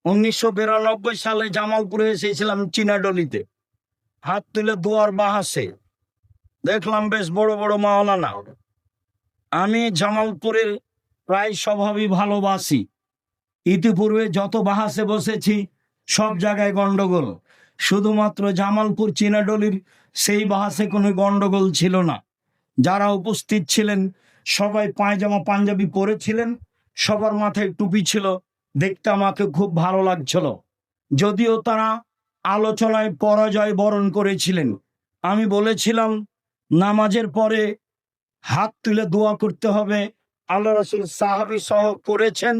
1992 সালে জামালপুরে এসেছিলাম চীনাডলিতে। হাত তুলে দোয়ার বাহাসে দেখলাম বেশ বড় বড় মাওলানা। আমি জামালপুরের প্রায় স্বভাবই ভালোবাসি। ইতিপূর্বে যত বাহাসে বসেছি সব জায়গায় গন্ডগোল, শুধুমাত্র জামালপুর চীনাডলির সেই বাহাসে কোনো গন্ডগোল ছিল না। যারা উপস্থিত ছিলেন সবাই পায়জামা পাঞ্জাবি পরেছিলেন, সবার মাথায় টুপি ছিল, দেখতে আমাকে খুব ভালো লাগছিল। যদিও তারা আলোচনায় পরাজয় বরণ করেছিলেন। আমি বলেছিলাম নামাজের পরে হাত তুলে দোয়া করতে হবে, আল্লাহ রাসূল সাহাবী সহ করেছেন।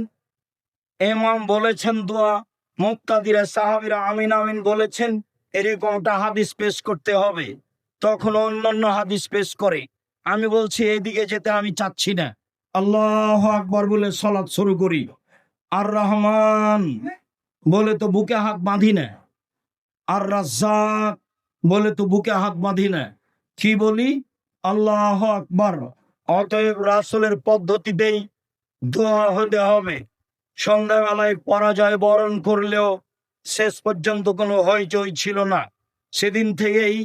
ইমাম বলেছেন দোয়া, মুক্তাদিরা সাহাবীরা আমিন আমিন বলেছেন, এরকমটা হাদিস পেশ করতে হবে। তখন অন্যান্য হাদিস পেশ করে। আমি বলছি এইদিকে যেতে আমি চাচ্ছি না। আল্লাহু আকবার বলে সালাত শুরু করি। আর রহমান বলে তো বুকে হাত বাঁধি না, আর রাজ্জাক বলে তো বুকে হাত বাঁধি না, কি বলি? আল্লাহু আকবার। অতএব রাসূলের পদ্ধতিতেই দোয়া হতে হবে। সন্ধ্যাবেলায় পরাজয় বরণ করলেও শেষ পর্যন্ত কোনো হইচই ছিল না। সেদিন থেকেই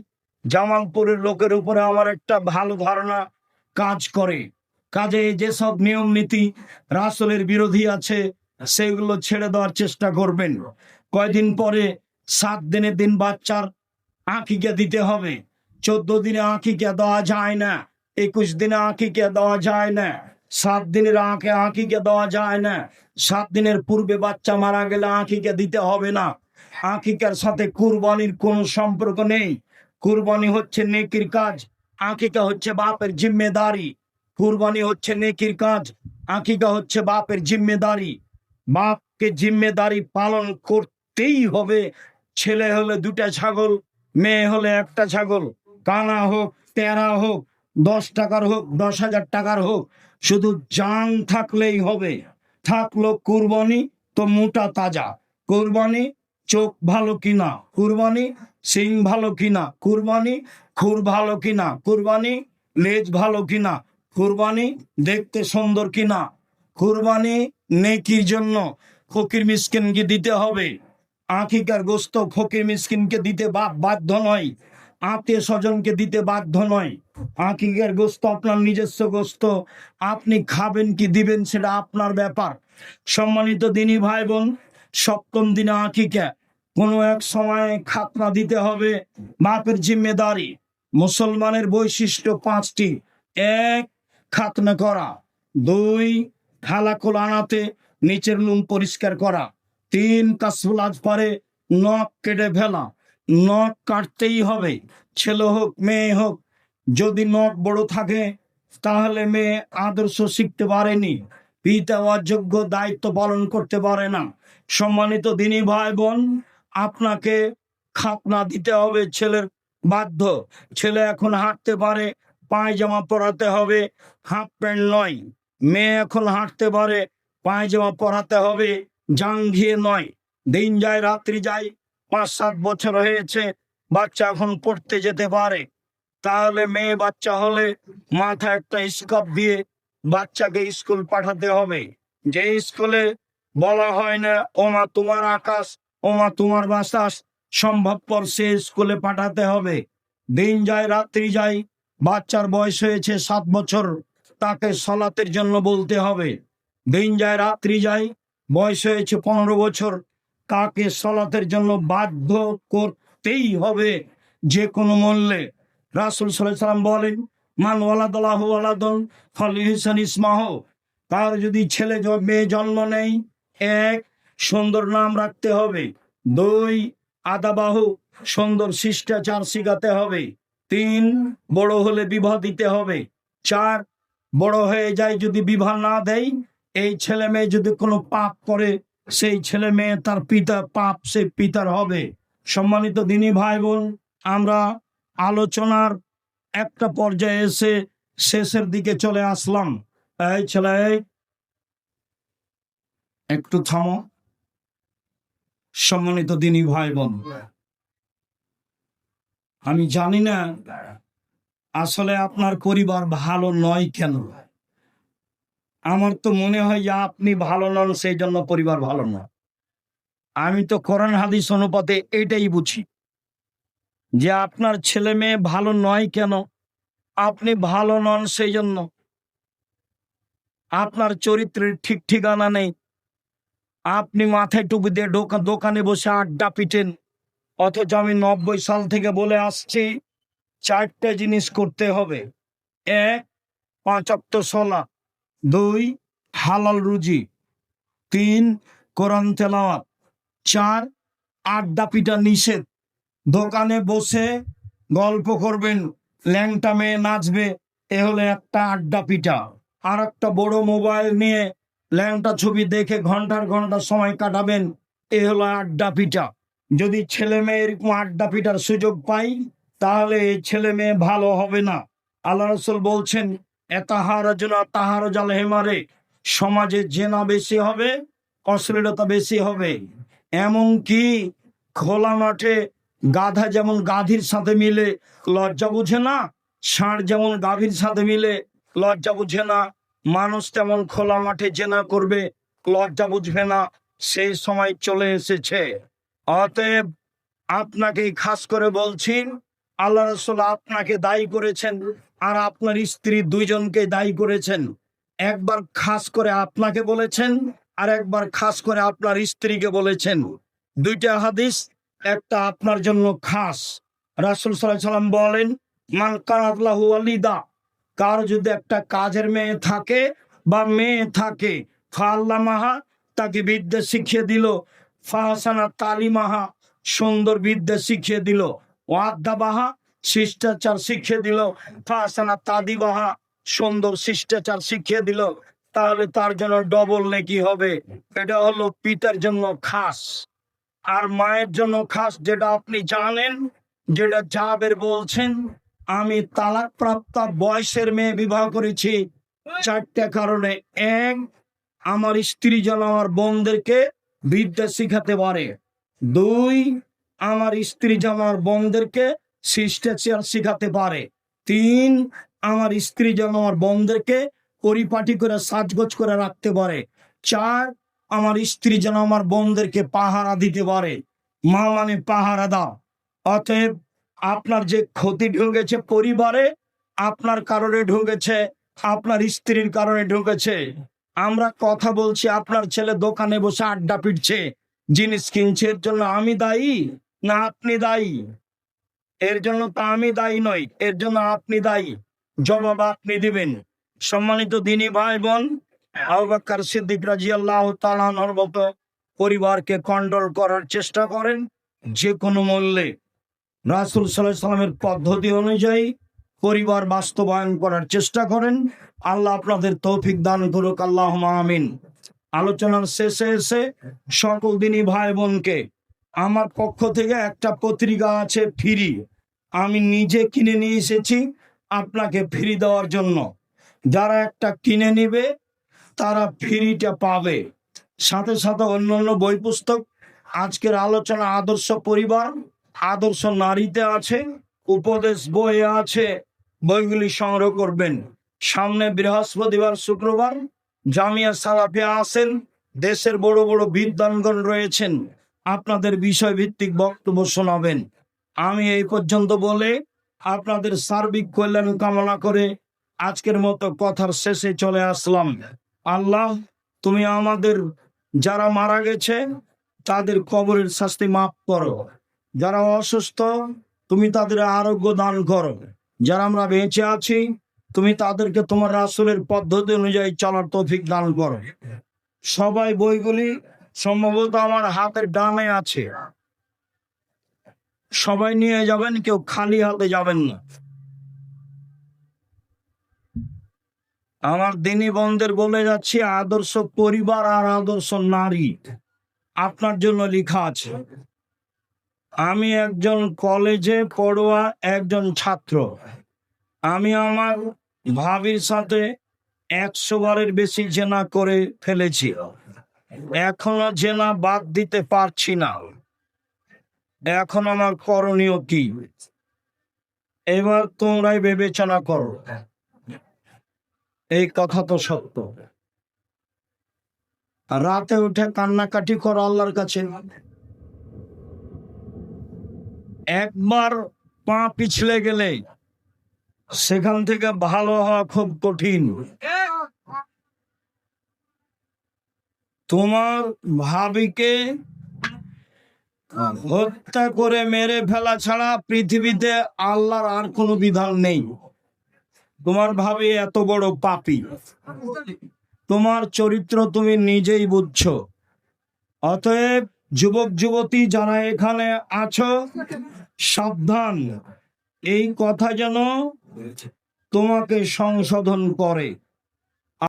জামালপুরের লোকের উপরে আমার একটা ভালো ধারণা কাজ করে। কাজে যেসব নিয়ম নীতি রাসূলের বিরোধী আছে সেগুলো ছেড়ে দেওয়ার চেষ্টা করবেন। কয়দিন পরে 7 দিনের দিন বাচ্চার আঁকিকা দিতে হবে। 14 দিনে আঁকিকা দেওয়া যায় না, 21 দিনে আঁকিকা দেওয়া যায় না, 7 দিনের আঁকিকা দেওয়া যায় না। 7 দিনের পূর্বে বাচ্চা মারা গেলে আঁকিকা দিতে হবে না। আঁকিকার সাথে কুরবানির কোনো সম্পর্ক নেই। কুরবানি হচ্ছে নেকির কাজ, আঁকিকা হচ্ছে বাপের জিম্মেদারি। কুরবানি হচ্ছে নেকির কাজ, আঁকিকা হচ্ছে বাপের জিম্মেদারি। বাপকে জিম্মেদারি পালন করতেই হবে। ছেলে হলে 2টা ছাগল, মেয়ে হলে 1টা ছাগল, কানা হোক, তেরা হোক, 10 টাকার হোক, 10,000 টাকার হোক, শুধু জান থাকলেই হবে। থাকলো কুরবানি তো মোটা তাজা। কুরবানি চোখ ভালো কিনা, কুরবানি সিং ভালো কিনা, কুরবানি খুর ভালো কিনা, কুরবানি লেজ ভালো কিনা, কুরবানি দেখতে সুন্দর কিনা। কুরবানি নেকির জন্য ফকির মিসকিনকে দিতে হবে। আকিকার গোস্ত ফকির মিসকিনকে দিতে বাধ্য নয়, আত্মীয় স্বজনকে দিতে বাধ্য নয়। আকিকার গোস্ত আপনার নিজস্ব গোস্ত, আপনি খাবেন কি দিবেন সেটা আপনার ব্যাপার। সম্মানিত দিনী ভাই বোন, 7ম দিনে আকিকা। কোনো এক সময় খাতনা দিতে হবে, বাপের জিম্মেদারি। মুসলমানের বৈশিষ্ট্য 5টি। 1 খাতনা করা, 2 খালাকুল আনাতে নিচের নুন পরিষ্কার করা, 3 কাসফুল আজফারে নখ কেটে ফেলা। নখ কাটতেই হবে, ছেলে হোক মেয়ে হোক। যদি নখ বড় থাকে তাহলে মেয়ে আদর্শ শিখতে পারেনি, পিতা অযোগ্য দায়িত্ব পালন করতে পারে না। সম্মানিত দিনী ভাই বোন, আপনাকে খাতনা দিতে হবে, ছেলের বাধ্য। ছেলে এখন হাঁটতে পারে, পায়জামা পরাতে হবে, হাফ প্যান্ট নয়। মেয়ে এখন হাঁটতে পারে, পায়জামা পরাতে হবে, জাঙ্ঘিয়ে নয়। দিন যায় রাত্রি যায়, 5-7 বছর হয়েছে, বাচ্চা এখন পড়তে যেতে পারে। তাহলে মেয়ে বাচ্চা হলে মাথায় একটা স্কার্ফ দিয়ে বাচ্চাকে স্কুল পাঠাতে হবে। যে স্কুলে বলা হয় না ওমা তোমার আকাশ, ওমা তোমার বাতাস, সম্ভবপর সে স্কুলে পাঠাতে হবে। দিন যায় রাত্রি যায়, বাচ্চার বয়স হয়েছে 7 বছর, তাকে সালাতের জন্য বলতে হবে। দিন যায় রাত্রি যায়, বয়স হয়েছে 15 বছর, তাকে সালাতের জন্য বাধ্য করতেই হবে যে কোনো মূল্যে। রাসূল সাল্লাল্লাহু আলাইহি ওয়াসাল্লাম বলেন, মান ওয়ালাদাল্লাহু ওয়ালাদন ফালিহসান ইসমাহ। তার যদি ছেলে মেয়ে জন্ম নেয়, 1 সুন্দর নাম রাখতে হবে, 2 আদাবাহু সুন্দর শিষ্টাচার শিখাতে হবে, 3 বড় হলে বিবাহ দিতে হবে, 4 বড় হয়ে যায় যদি বিবাহ না দেয়, এই ছেলে মেয়ে যদি কোনো পাপ করে, সেই ছেলে মেয়ে তার পিতা পাপ সে পিতার হবে। সম্মানিত দিনী ভাই বোন, আমরা আলোচনার একটা পর্যায়ে এসে শেষের দিকে চলে আসলাম। এই ছেলে একটু থামো। সম্মানিত দিনী ভাই বোন, আমি জানি না আসলে আপনার পরিবার ভালো নয় কেন। আমার তো মনে হয় যে আপনি ভালো নন, সেই জন্য পরিবার ভালো নয়। আমি তো কোরআন হাদিস অনুপাতে এটাই বুঝি যে আপনার ছেলে মেয়ে ভালো নয় কেন, আপনি ভালো নন সেই জন্য। আপনার চরিত্রের ঠিক ঠিকানা নেই, আপনি মাথায় টুপি দিয়ে দোকানে বসে আড্ডা পিটেন। অথচ আমি 90 সাল থেকে বলে আসছি 4টে জিনিস করতে হবে। 1, 5 ওয়াক্ত সালাত। 2, হালাল রুজি। 3, কোরআন তেলাওয়াত। 4, আড্ডা পিটা নিষেধ। দোকানে বসে গল্প করবেন, ল্যাংটা মেয়ে নাচবে, এ হলো একটা আড্ডা পিটা। আর একটা বড় মোবাইল নিয়ে ল্যাংটা ছবি দেখে ঘন্টার ঘন্টা সময় কাটাবেন, এ হলো আড্ডা পিটা। যদি ছেলে মেয়ে এরকম আড্ডা পিটার সুযোগ পাই, তাহলে এই ছেলে মেয়ে ভালো হবে না। আল্লাহ রাসূল বলছেন, এতাহার জনা তাহার জাল হেমারে, সমাজে জেনা বেশি হবে, অশ্লীলতা বেশি হবে। এমনকি খোলা মাঠে গাধা যেমন গাধীর সাথে মিলে লজ্জা বুঝে না, ষাঁড় যেমন গাভীর সাথে মিলে লজ্জা বুঝে না, মানুষ তেমন খোলা মাঠে জেনা করবে, লজ্জা বুঝবে না। সেই সময় চলে এসেছে। অতএব আপনাকে খাস করে বলছি, আল্লাহ রাসূল আপনাকে দায়ী করেছেন আর আপনার স্ত্রী দুইজনকে দায়ী করেছেন। একবার খাস করে আপনাকে বলেছেন, আর একবার খাস করে আপনার স্ত্রীকে বলেছেন। 2টা হাদিস, একটা আপনার জন্য খাস। রাসূল সাল্লাল্লাহু আলাইহি সাল্লাম বলেন, মান কানাত লাহু ওয়ালিদা, কার যদি একটা কাজের মেয়ে থাকে বা মেয়ে থাকে, ফাল্লামাহা, তাকে বিদ্যা শিখিয়ে দিল, ফাহসানা তালিমাহা, সুন্দর বিদ্যা শিখিয়ে দিল, ওয়াদ্দাবাহা, শিষ্টাচার শিখিয়ে দিল, ফাহসানা তাদিবাহা, সুন্দর শিষ্টাচার শিখিয়ে দিল, তাহলে তার জন্য ডবল নেকি হবে। এটা হলো পিতার জন্য খাস। আর মায়ের জন্য খাস, যেটা আপনি জানেন, যেটা জাবের বলছেন, আমি তালাক প্রাপ্ত বয়সের মেয়ে বিবাহ করেছি 4টে কারণে। 1, আমার স্ত্রী যেন আমার বোনদেরকে বিদ্যা শিখাতে পারে। 2, আমার স্ত্রী যেন আমার বোনদেরকে শিষ্টাচার শিখাতে পারে। 3, আমার স্ত্রী যেন আমার বোনদেরকে পরিপাটি করে সাজগোজ করে রাখতে পারে। 4, আমার স্ত্রী যেন আমার বোনদেরকে পাহারা দিতে পারে। মা মানে পাহারা দাও। অতএব আপনার যে ক্ষতি ঢুকেছে পরিবারে, আপনার কারণে ঢুকেছে, আপনার স্ত্রীর কারণে ঢুকেছে। আমরা কথা বলছি, আপনার ছেলে দোকানে বসে আড্ডা পিটছে, জিনিস কিনছে, এর জন্য আমি দায়ী না আপনি দায়ী? এর জন্য তো আমি দায়ী নই, এর জন্য আপনি দায়ী। জবাব আপনি দিবেন। সম্মানিত দ্বীনি ভাই বোন, আবু বকর সিদ্দিক রাদিয়াল্লাহু তাআলা আনহুর মতো পরিবারকে কন্ট্রোল করার চেষ্টা করেন যে কোনো মূল্যে। রাসূল সাল্লাল্লাহু আলাইহি সাল্লামের পদ্ধতি অনুযায়ী পরিবার বাস্তবায়ন করার চেষ্টা করেন। আল্লাহ আপনাদের তৌফিক দান করুক, আল্লাহুম্মা আমিন। আলোচনার শেষে এসে সকল দ্বীনি ভাই বোনকে আমার পক্ষ থেকে একটা পত্রিকা আছে ফ্রি, আমি নিজে কিনে নিয়ে এসেছি আপনাকে ফ্রি দেওয়ার জন্য। যারা একটা কিনে নিবে তারা ফ্রিটা পাবে। সাথে সাথে অন্যান্য বই পুস্তক, আজকের আলোচনা আদর্শ পরিবার, আদর্শ নারীতে আছে, উপদেশ বই আছে, বইগুলি সংগ্রহ করবেন। সামনে বৃহস্পতিবার শুক্রবার জামিয়া সালাফিয়া আছেন, দেশের বড় বড় বিদ্বানগণ রয়েছেন, আপনাদের বিষয় ভিত্তিক বক্তব্য শোনাবেন। আমি এই পর্যন্ত বলে আপনাদের সার্বিক কল্যাণ কামনা করে আজকের মতো কথার শেষে চলে আসলাম। আল্লাহ, তুমি আমাদের যারা মারা গেছে তাদের কবরের শাস্তি মাফ করো, যারা অসুস্থ তুমি তাদের আরোগ্য দান করো, যারা আমরা বেঁচে আছি তুমি তাদেরকে তোমার রাসূলের পদ্ধতি অনুযায়ী চলার তৌফিক দান করো। সবাই বইগুলি সম্ভবত আমার হাতের ডানে আছে, সবাই নিয়ে যাবেন, কেউ খালি হাতে যাবেন না। আমার দিনী বোনদের বলে যাচ্ছি, আদর্শ পরিবার আর আদর্শ নারী আপনার জন্য লেখা আছে। আমি একজন কলেজে পড়ুয়া একজন ছাত্র। আমি আমার ভাবির সাথে 100 বারের বেশি জেনা করে ফেলেছি, এখনো জেনা বাদ দিতে পারছি না। এখন আমার করণীয় কি? এবার তোমরাই বিবেচনা করো। এই কথা তো সত্য। রাতে উঠে কান্নাকাটি করো আল্লাহর কাছে, একবার পা পিছলে গেলে সেখান থেকে ভালো হওয়া খুব কঠিন। তোমার ভাবিকে হত্যা করে মেরে ফেলা ছাড়া পৃথিবীতে আল্লাহর আর কোনো বিধান নেই। তোমার ভাবি এত বড় পাপী, তোমার চরিত্র তুমি নিজেই বুঝছো। অতএব যুবক যুবতী যারা এখানে আছো, সাবধান, এই কথা যেন তোমাকে সংশোধন করে।